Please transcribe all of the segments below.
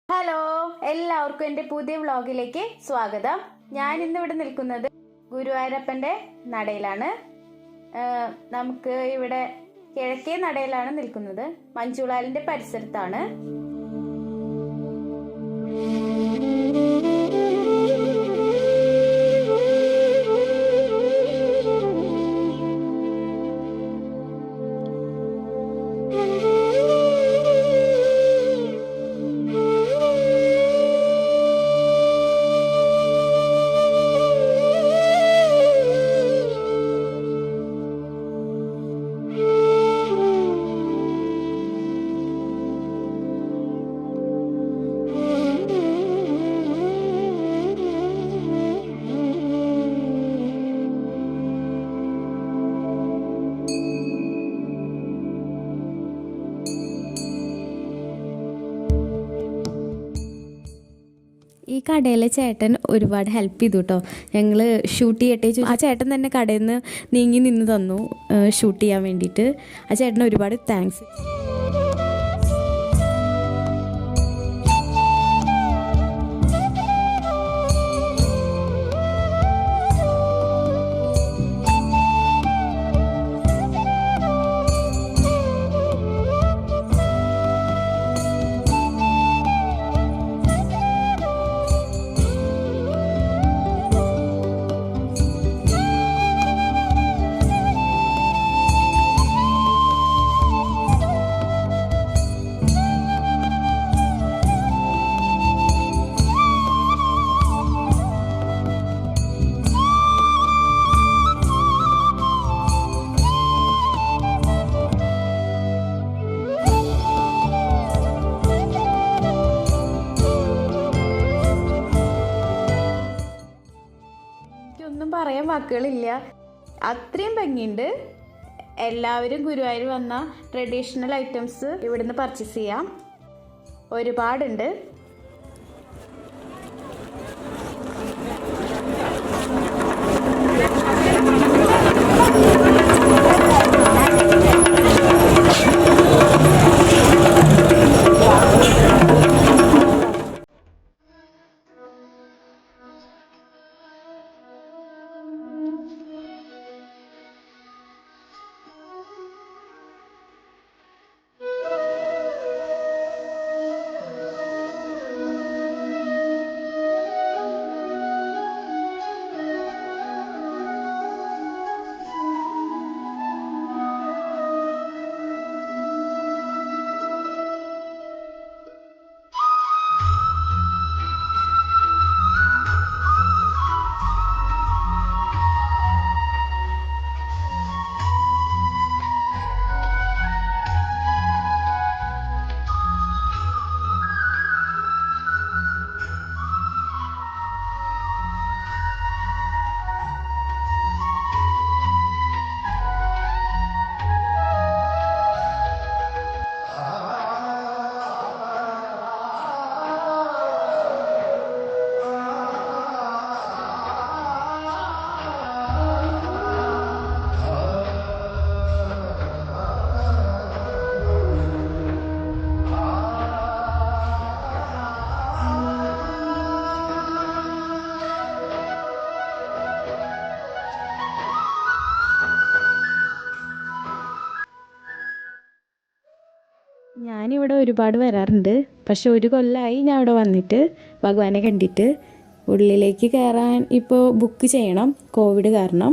Hello, എല്ലാവർക്കും എൻ്റെ പുതിയ വ്ളോഗിലേക്ക് സ്വാഗതം. ഞാൻ ഇന്നിവിടെ നിൽക്കുന്നത് ഗുരുവായൂരപ്പൻ്റെ നടയിലാണ്. നമുക്ക് ഇവിടെ കിഴക്കേ നടയിലാണ് നിൽക്കുന്നത്. മഞ്ചുളാലിൻ്റെ പരിസരത്താണ്. ഈ കടയിലെ ചേട്ടൻ ഒരുപാട് ഹെൽപ്പ് ചെയ്തു കേട്ടോ. ഞങ്ങൾ ഷൂട്ട് ചെയ്യട്ടെ ആ ചേട്ടൻ തന്നെ കടയിൽ നിന്ന് നീങ്ങി നിന്ന് തന്നു ഷൂട്ട് ചെയ്യാൻ വേണ്ടിയിട്ട്. ആ ചേട്ടന് ഒരുപാട് താങ്ക്സ്. ഒന്നും പറയാൻ വാക്കുകളില്ല, അത്രയും ഭംഗിയുണ്ട്. എല്ലാവരും ഗുരുവായൂർ വന്ന ട്രഡീഷണൽ ഐറ്റംസ് ഇവിടുന്ന് പർച്ചേസ് ചെയ്യാം. ഒരുപാടുണ്ട്. ഞാനിവിടെ ഒരുപാട് വരാറുണ്ട്. പക്ഷെ ഒരു കൊല്ലമായി ഞാൻ ഇവിടെ വന്നിട്ട് ഭഗവാനെ കണ്ടിട്ട്. ഉള്ളിലേക്ക് കയറാൻ ഇപ്പോൾ ബുക്ക് ചെയ്യണം കോവിഡ് കാരണം.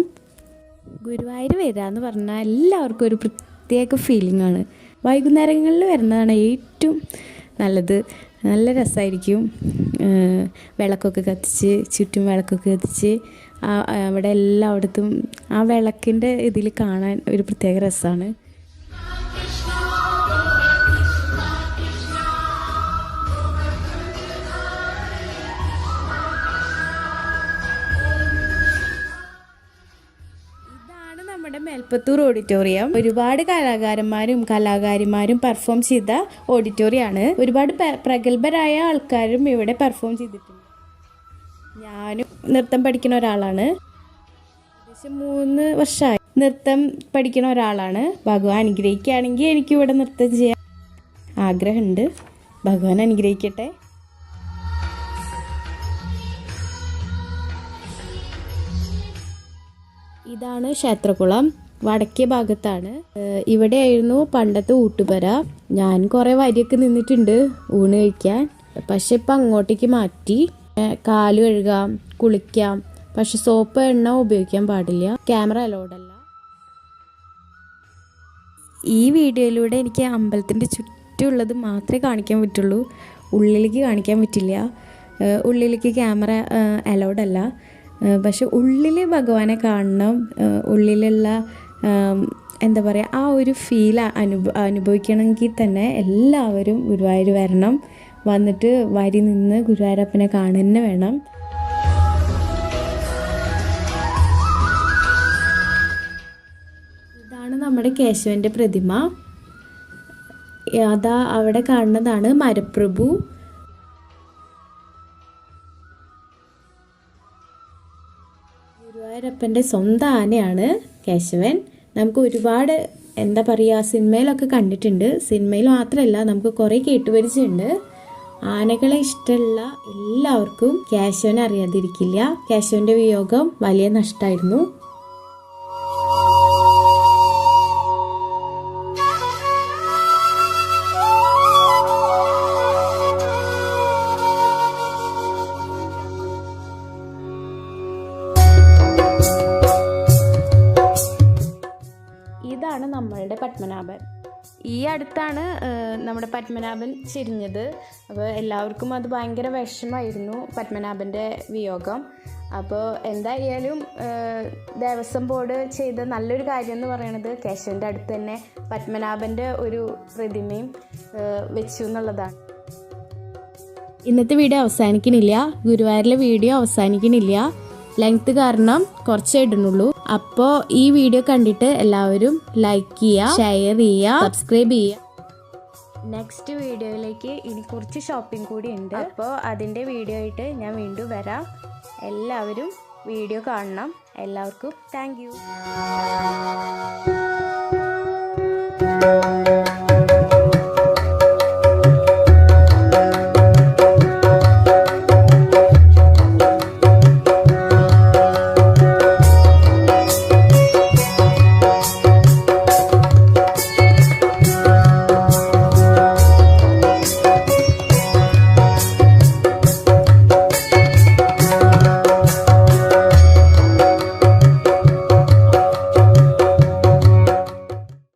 ഗുരുവായൂർ വരാമെന്ന് പറഞ്ഞാൽ എല്ലാവർക്കും ഒരു പ്രത്യേക ഫീലിംഗ് ആണ്. വൈകുന്നേരങ്ങളിൽ വരുന്നതാണ് ഏറ്റവും നല്ലത്. നല്ല രസമായിരിക്കും. വിളക്കൊക്കെ കത്തിച്ച്, ചുറ്റും വിളക്കൊക്കെ കത്തിച്ച് അവിടെ എല്ലായിടത്തും ആ വിളക്കിൻ്റെ ഇതിൽ കാണാൻ ഒരു പ്രത്യേക രസമാണ്. നമ്മുടെ മേൽപ്പത്തൂർ ഓഡിറ്റോറിയം ഒരുപാട് കലാകാരിമാരും പെർഫോം ചെയ്ത ഓഡിറ്റോറിയമാണ്. ഒരുപാട് പ്രഗത്ഭരായ ആൾക്കാരും ഇവിടെ പെർഫോം ചെയ്തിട്ടുണ്ട്. ഞാനും നൃത്തം പഠിക്കുന്ന ഒരാളാണ്. ഏകദേശം 3 വർഷമായി. നൃത്തം പഠിക്കുന്ന ഒരാളാണ്. ഭഗവാൻ അനുഗ്രഹിക്കുകയാണെങ്കിൽ എനിക്കിവിടെ നൃത്തം ചെയ്യാൻ ആഗ്രഹമുണ്ട്. ഭഗവാൻ അനുഗ്രഹിക്കട്ടെ. ഇതാണ് ക്ഷേത്രക്കുളം, വടക്കേ ഭാഗത്താണ്. ഇവിടെയായിരുന്നു പണ്ടത്തെ ഊട്ടുപുര. ഞാൻ കുറേ വരിയൊക്കെ നിന്നിട്ടുണ്ട് ഊണ് കഴിക്കാൻ. പക്ഷെ ഇപ്പം അങ്ങോട്ടേക്ക് മാറ്റി. കാല് കഴുകാം, കുളിക്കാം, പക്ഷെ സോപ്പ് എണ്ണ ഉപയോഗിക്കാൻ പാടില്ല. ക്യാമറ അലൗഡല്ല. ഈ വീഡിയോയിലൂടെ എനിക്ക് അമ്പലത്തിൻ്റെ ചുറ്റുമുള്ളത് മാത്രമേ കാണിക്കാൻ പറ്റുള്ളൂ. ഉള്ളിലേക്ക് കാണിക്കാൻ പറ്റില്ല. ഉള്ളിലേക്ക് ക്യാമറ അലൗഡല്ല. പക്ഷെ ഉള്ളിൽ ഭഗവാനെ കാണണം. ഉള്ളിലുള്ള എന്താ പറയുക, ആ ഒരു ഫീൽ അനുഭവിക്കണമെങ്കിൽ തന്നെ എല്ലാവരും ഗുരുവായൂർ വരണം. വന്നിട്ട് വരി നിന്ന് ഗുരുവായൂരപ്പനെ കാണുക തന്നെ വേണം. ഇതാണ് നമ്മുടെ കേശവൻ്റെ പ്രതിമ. അതാ അവിടെ കാണുന്നതാണ് മരപ്രഭു. ഗുരുവായൂരപ്പൻ്റെ സ്വന്തം ആനയാണ് കേശവൻ. നമുക്ക് ഒരുപാട് എന്താ പറയുക, സിനിമയിലൊക്കെ കണ്ടിട്ടുണ്ട്. സിനിമയിൽ മാത്രമല്ല, നമുക്ക് കുറേ കേട്ടുപരിചയമുണ്ട്. ആനകളെ ഇഷ്ടമുള്ള എല്ലാവർക്കും കേശവനെ അറിയാതിരിക്കില്ല. കേശവൻ്റെ വിയോഗം വലിയ നഷ്ടമായിരുന്നു. ഇതാണ് നമ്മളുടെ പത്മനാഭൻ. ഈ അടുത്താണ് നമ്മുടെ പത്മനാഭൻ ചെരിഞ്ഞത്. അപ്പോൾ എല്ലാവർക്കും അത് ഭയങ്കര വിഷമമായിരുന്നു, പത്മനാഭൻ്റെ വിയോഗം. അപ്പോൾ എന്തായാലും ദേവസ്വം ബോർഡ് ചെയ്ത നല്ലൊരു കാര്യം എന്ന് പറയുന്നത് കേശവൻ്റെ അടുത്ത് തന്നെ പത്മനാഭൻ്റെ ഒരു പ്രതിമയും വെച്ചു എന്നുള്ളതാണ്. ഇന്നത്തെ വീഡിയോ അവസാനിക്കണില്ല. ഗുരുവായൂരിലെ വീഡിയോ അവസാനിക്കണില്ല. ലെങ്ത് കാരണം കുറച്ചേ ഇടുന്നുള്ളൂ. അപ്പോൾ ഈ വീഡിയോ കണ്ടിട്ട് എല്ലാവരും ലൈക്ക് ചെയ്യുക, ഷെയർ ചെയ്യുക, സബ്സ്ക്രൈബ് ചെയ്യുക. നെക്സ്റ്റ് വീഡിയോയിലേക്ക് ഇനി കുറച്ച് ഷോപ്പിംഗ് കൂടി ഉണ്ട്. അപ്പോൾ അതിൻ്റെ വീഡിയോ ആയിട്ട് ഞാൻ വീണ്ടും വരാം. എല്ലാവരും വീഡിയോ കാണണം. എല്ലാവർക്കും താങ്ക് യു.